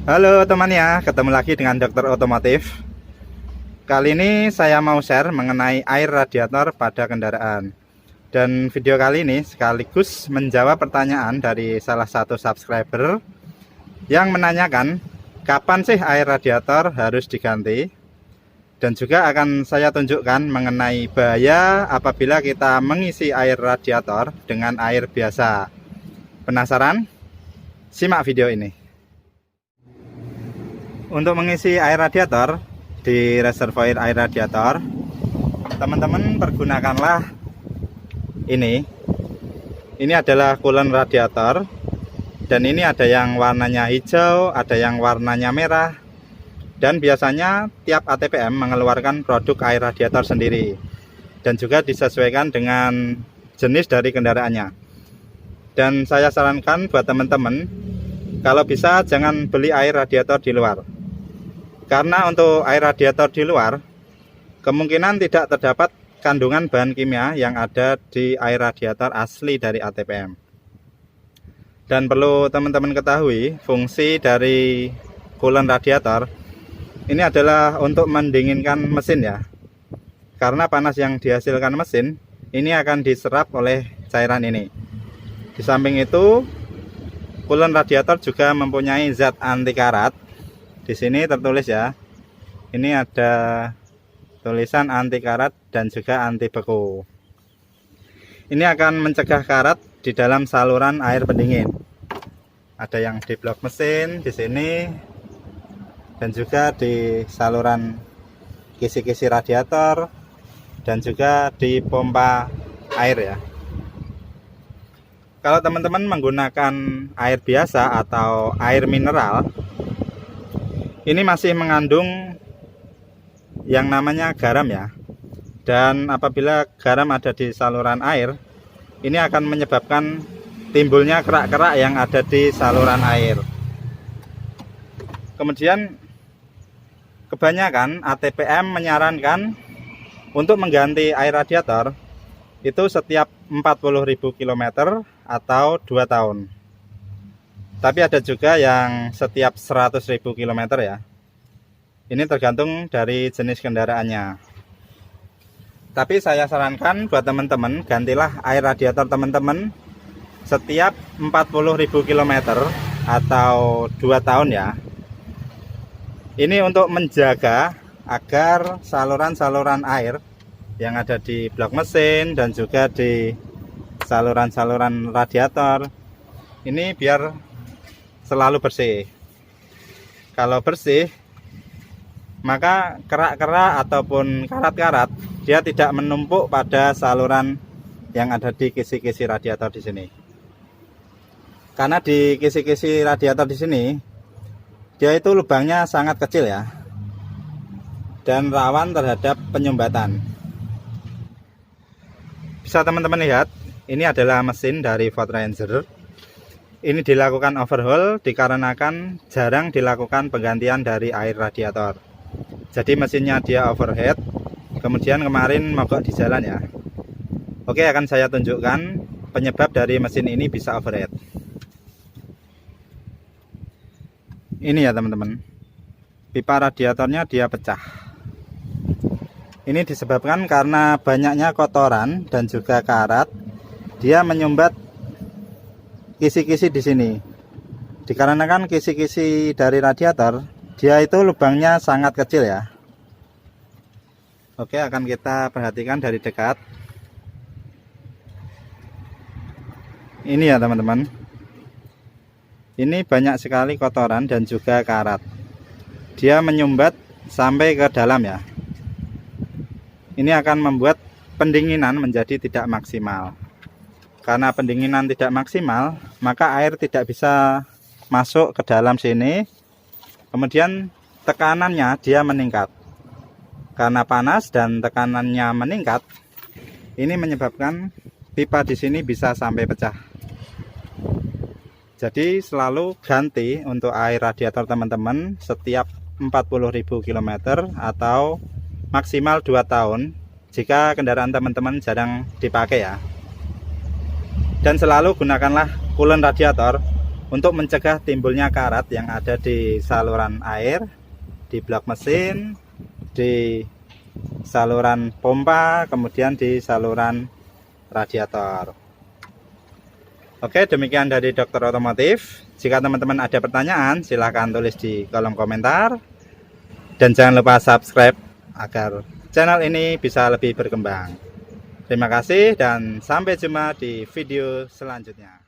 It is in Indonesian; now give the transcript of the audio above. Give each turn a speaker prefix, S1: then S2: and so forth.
S1: Halo teman ya, ketemu lagi dengan Dokter Otomotif. Kali ini saya mau share mengenai air radiator pada kendaraan. Dan video kali ini sekaligus menjawab pertanyaan dari salah satu subscriber yang menanyakan kapan sih air radiator harus diganti. Dan juga akan saya tunjukkan mengenai bahaya apabila kita mengisi air radiator dengan air biasa. Penasaran? Simak video ini. Untuk mengisi air radiator di reservoir air radiator, teman-teman pergunakanlah ini. Ini adalah coolant radiator, dan ini ada yang warnanya hijau, ada yang warnanya merah, dan biasanya tiap ATPM mengeluarkan produk air radiator sendiri, dan juga disesuaikan dengan jenis dari kendaraannya. Dan saya sarankan buat teman-teman, kalau bisa jangan beli air radiator di luar. Karena untuk air radiator di luar, kemungkinan tidak terdapat kandungan bahan kimia yang ada di air radiator asli dari ATPM. Dan perlu teman-teman ketahui, fungsi dari coolant radiator ini adalah untuk mendinginkan mesin ya. Karena panas yang dihasilkan mesin, ini akan diserap oleh cairan ini. Di samping itu, coolant radiator juga mempunyai zat anti karat. Di sini tertulis ya, ini ada tulisan anti karat dan juga anti beku. Ini akan mencegah karat di dalam saluran air pendingin. Ada yang di blok mesin di sini, dan juga di saluran kisi-kisi radiator, dan juga di pompa air ya. Kalau teman-teman menggunakan air biasa atau air mineral, ini masih mengandung yang namanya garam ya. Dan apabila garam ada di saluran air, ini akan menyebabkan timbulnya kerak-kerak yang ada di saluran air. Kemudian kebanyakan ATPM menyarankan untuk mengganti air radiator itu setiap 40.000 km atau 2 tahun. Tapi ada juga yang setiap 100.000 km ya. Ini tergantung dari jenis kendaraannya. Tapi saya sarankan buat teman-teman, gantilah air radiator teman-teman setiap 40.000 km atau 2 tahun ya. Ini untuk menjaga agar saluran-saluran air yang ada di blok mesin dan juga di saluran-saluran radiator ini biar selalu bersih. Kalau bersih, maka kerak-kerak ataupun karat-karat dia tidak menumpuk pada saluran yang ada di kisi-kisi radiator di sini. Karena di kisi-kisi radiator di sini dia itu lubangnya sangat kecil ya, dan rawan terhadap penyumbatan. Bisa teman-teman lihat, ini adalah mesin dari Ford Ranger. Ini dilakukan overhaul dikarenakan jarang dilakukan penggantian dari air radiator. Jadi mesinnya dia overheat, kemudian kemarin mogok di jalan ya. Oke, akan saya tunjukkan penyebab dari mesin ini bisa overheat. Ini ya teman-teman, pipa radiatornya dia pecah. Ini disebabkan karena banyaknya kotoran dan juga karat, dia menyumbat kisi-kisi di sini. Dikarenakan kisi-kisi dari radiator, dia itu lubangnya sangat kecil ya. Oke, akan kita perhatikan dari dekat. Ini ya teman-teman. Ini banyak sekali kotoran dan juga karat. Dia menyumbat sampai ke dalam ya. Ini akan membuat pendinginan menjadi tidak maksimal. Karena pendinginan tidak maksimal, maka air tidak bisa masuk ke dalam sini. Kemudian tekanannya dia meningkat. Karena panas dan tekanannya meningkat, ini menyebabkan pipa di sini bisa sampai pecah. Jadi selalu ganti untuk air radiator teman-teman setiap 40.000 km atau maksimal 2 tahun jika kendaraan teman-teman jarang dipakai ya. Dan selalu gunakanlah coolant radiator untuk mencegah timbulnya karat yang ada di saluran air, di blok mesin, di saluran pompa, kemudian di saluran radiator. Oke, demikian dari Dokter Otomotif. Jika teman-teman ada pertanyaan, silahkan tulis di kolom komentar. Dan jangan lupa subscribe agar channel ini bisa lebih berkembang. Terima kasih dan sampai jumpa di video selanjutnya.